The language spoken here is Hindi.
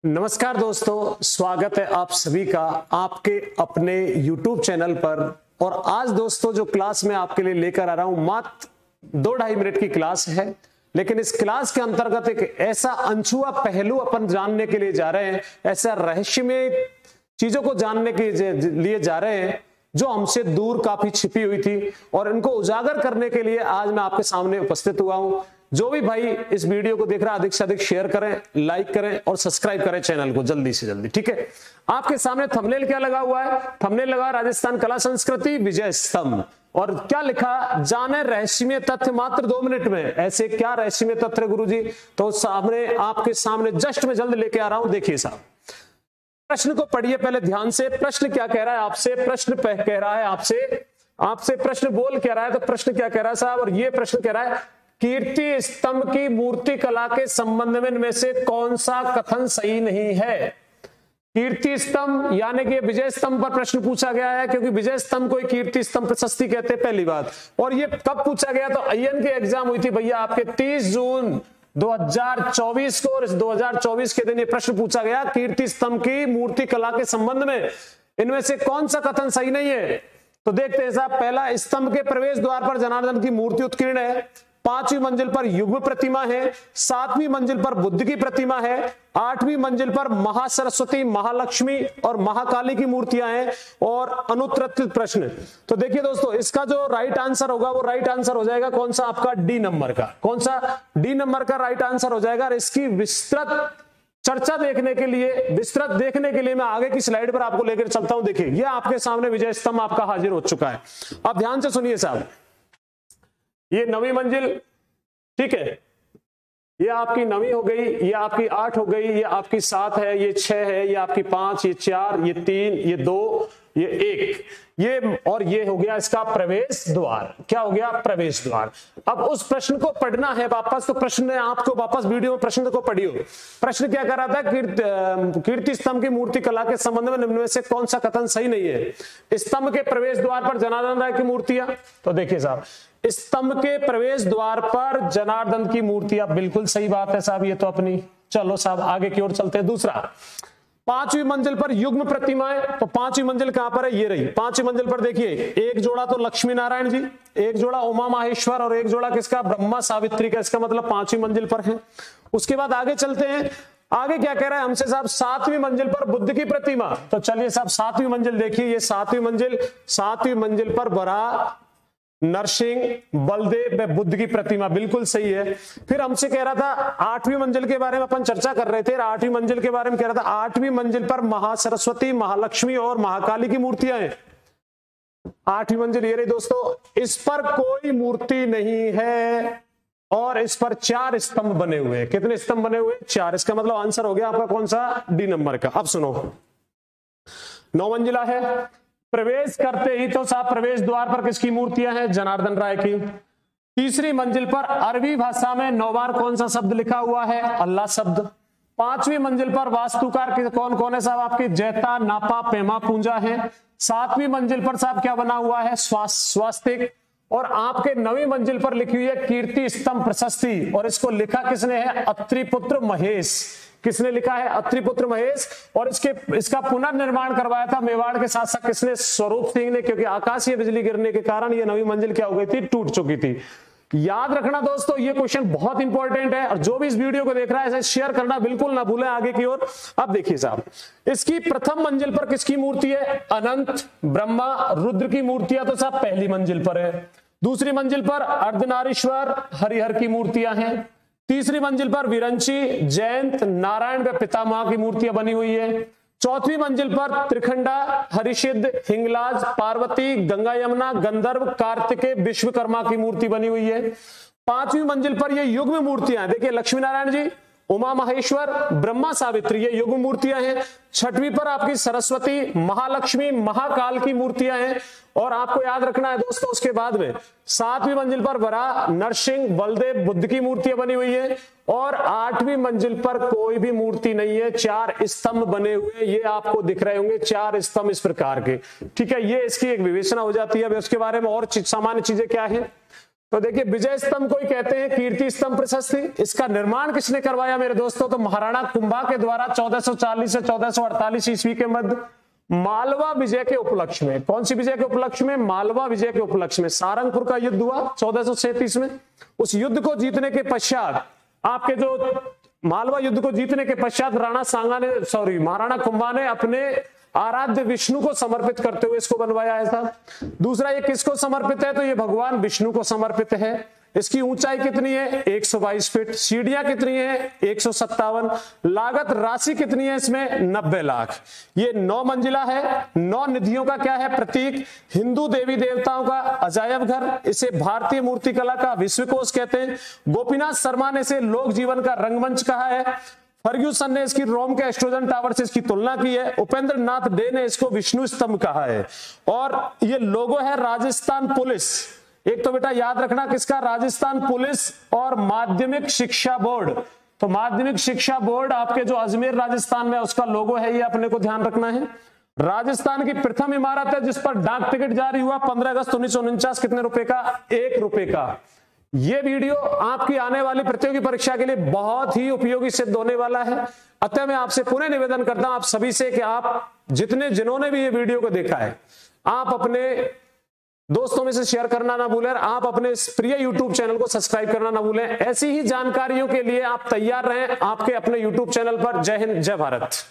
नमस्कार दोस्तों, स्वागत है आप सभी का आपके अपने YouTube चैनल पर। और आज दोस्तों जो क्लास में आपके लिए लेकर आ रहा हूं मात्र 2-2.5 मिनट की क्लास है, लेकिन इस क्लास के अंतर्गत एक ऐसा अनछुआ पहलू अपन जानने के लिए जा रहे हैं, ऐसा रहस्यमय चीजों को जानने के लिए जा रहे हैं जो हमसे दूर काफी छिपी हुई थी, और इनको उजागर करने के लिए आज मैं आपके सामने उपस्थित हुआ हूं। जो भी भाई इस वीडियो को देख रहा है अधिक से अधिक शेयर करें, लाइक करें और सब्सक्राइब करें चैनल को जल्दी से जल्दी। ठीक है, आपके सामने थंबनेल क्या लगा हुआ है? थंबनेल लगा राजस्थान कला संस्कृति विजय स्तंभ, और क्या लिखा, जाने रहस्यमय तथ्य मात्र 2 मिनट में। ऐसे क्या रहस्यमय तथ्य गुरुजी? तो सामने आपके सामने जस्ट में जल्द लेके आ रहा हूं। देखिए साहब, प्रश्न को पढ़िए पहले ध्यान से। प्रश्न क्या कह रहा है आपसे? प्रश्न कह रहा है आपसे प्रश्न बोल क्या रहा है? तो प्रश्न क्या कह रहा है साहब? और ये प्रश्न कह रहा है, कीर्ति स्तंभ की मूर्ति कला के संबंध में इनमें से कौन सा कथन सही नहीं है? कीर्ति स्तंभ यानी कि विजय स्तंभ पर प्रश्न पूछा गया है, क्योंकि विजय स्तंभ को कीर्ति स्तंभ प्रशस्ति कहते हैं, पहली बात। और ये कब पूछा गया? तो आईएन की एग्जाम हुई थी भैया आपके 30 जून 2024 को, और इस 2024 के दिन ये प्रश्न पूछा गया, कीर्ति स्तंभ की मूर्ति कला के संबंध में इनमें से कौन सा कथन सही नहीं है? तो देखते हैं साहब, पहला, स्तंभ के प्रवेश द्वार पर जनार्दन की मूर्ति उत्कीर्ण है, 5वीं मंजिल पर युग्म प्रतिमा है, 7वीं मंजिल पर बुद्ध की प्रतिमा है, 8वीं मंजिल पर महासरस्वती, महालक्ष्मी और महाकाली की मूर्तियां हैं, और अनुत्तरित प्रश्न। तो देखिए दोस्तों, इसका जो राइट आंसर होगा वो राइट आंसर हो जाएगा कौन सा? आपका डी नंबर का। कौन सा? डी नंबर का राइट आंसर हो जाएगा। और इसकी विस्तृत चर्चा देखने के लिए मैं आगे की स्लाइड पर आपको लेकर चलता हूं। देखिए, ये आपके सामने विजय स्तंभ आपका हाजिर हो चुका है। अब ध्यान से सुनिए साहब, ये 9वीं मंजिल, ठीक है, ये आपकी 9वीं हो गई, ये आपकी 8 हो गई, ये आपकी 7 है, ये 6 है, ये आपकी 5, ये 4, ये 3, ये 2, ये 1, ये और ये हो गया इसका प्रवेश द्वार। क्या हो गया? प्रवेश द्वार। अब उस प्रश्न को पढ़ना है वापस, तो प्रश्न है आपको वापस वीडियो में प्रश्न को पढ़ियो। प्रश्न क्या कर रहा था? कीर्ति स्तंभ की मूर्ति कला के संबंध में निम्न में से कौन सा कथन सही नहीं है? स्तंभ के प्रवेश द्वार पर जनार्दन राय की मूर्तियां। तो देखिए साहब, स्तंभ के प्रवेश द्वार पर जनार्दन की मूर्तियां, बिल्कुल सही बात है साहब, ये तो अपनी। चलो साहब आगे की ओर चलते हैं। दूसरा, 5वीं मंजिल पर युग्म प्रतिमाएं। तो 5वीं मंजिल कहां पर है? ये रही 5वीं मंजिल पर। देखिए, एक जोड़ा तो लक्ष्मी नारायण जी, एक जोड़ा उमा माहेश्वर, और एक जोड़ा किसका? ब्रह्मा सावित्री का। इसका मतलब 5वीं मंजिल पर है। उसके बाद आगे चलते हैं, आगे क्या कह रहा है हमसे साहब? 7वीं मंजिल पर बुद्ध की प्रतिमा। तो चलिए साहब 7वीं मंजिल देखिए, ये 7वीं मंजिल पर बड़ा नरसिंह, बलदेव, बुद्ध की प्रतिमा, बिल्कुल सही है। फिर हमसे कह रहा था 8वीं मंजिल के बारे में अपन चर्चा कर रहे थे, 8वीं मंजिल के बारे में कह रहा था, 8वीं मंजिल पर महासरस्वती, महालक्ष्मी और महाकाली की मूर्तियां हैं। 8वीं मंजिल ये रही दोस्तों, इस पर कोई मूर्ति नहीं है, और इस पर 4 स्तंभ बने हुए हैं। कितने स्तंभ बने हुए? 4। इसका मतलब आंसर हो गया आपका कौन सा? डी नंबर का। अब सुनो, 9 मंजिला है, प्रवेश करते ही तो साहब प्रवेश द्वार पर किसकी मूर्तियां हैं? जनार्दन राय की। 3री मंजिल पर अरबी भाषा में 9 बार कौन सा शब्द लिखा हुआ है? अल्लाह शब्द। 5वीं मंजिल पर वास्तुकार कौन कौन है साहब? आपके जैता, नापा, पेमा, पूंजा है। 7वीं मंजिल पर साहब क्या बना हुआ है? स्वास्तिक। और आपके 9वीं मंजिल पर लिखी हुई है कीर्ति स्तंभ प्रशस्ति, और इसको लिखा किसने है? अत्रिपुत्र महेश। किसने लिखा है? अत्रिपुत्र महेश। और इसका पुनर्निर्माण करवाया था मेवाड़ के साथ साथ किसने? स्वरूप सिंह ने, क्योंकि आकाशीय बिजली गिरने के कारण ये 9वीं मंजिल क्या हो गई थी? टूट चुकी थी। याद रखना दोस्तों, ये क्वेश्चन बहुत इंपॉर्टेंट है, और जो भी इस वीडियो को देख रहा है ऐसे शेयर करना बिल्कुल ना भूलें आगे की ओर। अब देखिए साहब, इसकी प्रथम मंजिल पर किसकी मूर्ति है? अनंत, ब्रह्मा, रुद्र की मूर्तियां तो साहब पहली मंजिल पर है। 2री मंजिल पर अर्धनारीश्वर, हरिहर की मूर्तियां हैं। 3री मंजिल पर विरंची, जयंत, नारायण व पितामह की मूर्तियां बनी हुई है। 4वीं मंजिल पर त्रिखंडा, हरिसिद्ध, हिंगलाज, पार्वती, गंगा यमुना, गंधर्व, कार्तिकेय, विश्वकर्मा की मूर्ति बनी हुई है। 5वीं मंजिल पर ये युग्म मूर्तियां, देखिए लक्ष्मी नारायण जी, उमा महेश्वर, ब्रह्मा सावित्री, ये युग्म मूर्तियां हैं। 6वीं पर आपकी सरस्वती, महालक्ष्मी, महाकाल की मूर्तियां हैं। और आपको याद रखना है दोस्तों, उसके बाद में 7वीं मंजिल पर वराह, नरसिंह, बलदेव, बुद्ध की मूर्तियां बनी हुई है। और 8वीं मंजिल पर कोई भी मूर्ति नहीं है, 4 स्तंभ बने हुए, ये आपको दिख रहे होंगे 4 स्तंभ इस प्रकार के। ठीक है, ये इसकी एक विवेचना हो जाती है। अब उसके बारे में और सामान्य चीजें क्या है? तो देखिए विजय स्तंभ को ही कहते हैं कीर्ति स्तंभ प्रशस्ति। इसका निर्माण किसने करवाया मेरे दोस्तों? तो महाराणा कुंभा के द्वारा 1440 से 1448 ईस्वी के मध्य मालवा विजय के उपलक्ष्य में। कौन सी विजय के उपलक्ष्य में? मालवा विजय के उपलक्ष्य में सारंगपुर का युद्ध हुआ 1437 में। उस युद्ध को जीतने के पश्चात आपके जो मालवा युद्ध को जीतने के पश्चात महाराणा कुंभा ने अपने आराध्य विष्णु को समर्पित करते हुए इसको बनवाया है था। दूसरा, ये किसको समर्पित है? तो ये भगवान विष्णु को समर्पित है। इसकी ऊंचाई कितनी है? 122 फीट। सीढ़ियां कितनी है? 157। लागत राशि कितनी है इसमें? 90 लाख। ये 9 मंजिला है। 9 निधियों का क्या है? प्रतीक। हिंदू देवी देवताओं का अजायब घर। इसे भारतीय मूर्तिकला का विश्वकोश कहते हैं। गोपीनाथ शर्मा ने इसे लोक जीवन का रंगमंच कहा है। फर्ग्यूसन ने इसकी रोम के एस्ट्रोजन टावर से इसकी तुलना की है। उपेंद्र नाथ डे ने इसको विष्णु स्तंभ कहा है। और ये लोगो है राजस्थान पुलिस। एक तो बेटा याद रखना किसका? राजस्थान पुलिस और माध्यमिक शिक्षा बोर्ड। तो माध्यमिक शिक्षा बोर्ड आपके जो अजमेर राजस्थान में उसका लोगो है, ये अपने को ध्यान रखना है। राजस्थान की प्रथम इमारत है जिस पर डाक टिकट जारी हुआ 15 अगस्त 1949। कितने रुपए का? 1 रुपए का। ये वीडियो आपकी आने वाली प्रतियोगी परीक्षा के लिए बहुत ही उपयोगी सिद्ध होने वाला है। अतः मैं आपसे पुनः निवेदन करता हूं आप सभी से कि आप जिन्होंने भी ये वीडियो को देखा है, आप अपने दोस्तों में से शेयर करना ना भूलें। आप अपने प्रिय YouTube चैनल को सब्सक्राइब करना ना भूलें। ऐसी ही जानकारियों के लिए आप तैयार रहें आपके अपने YouTube चैनल पर। जय हिंद, जय भारत।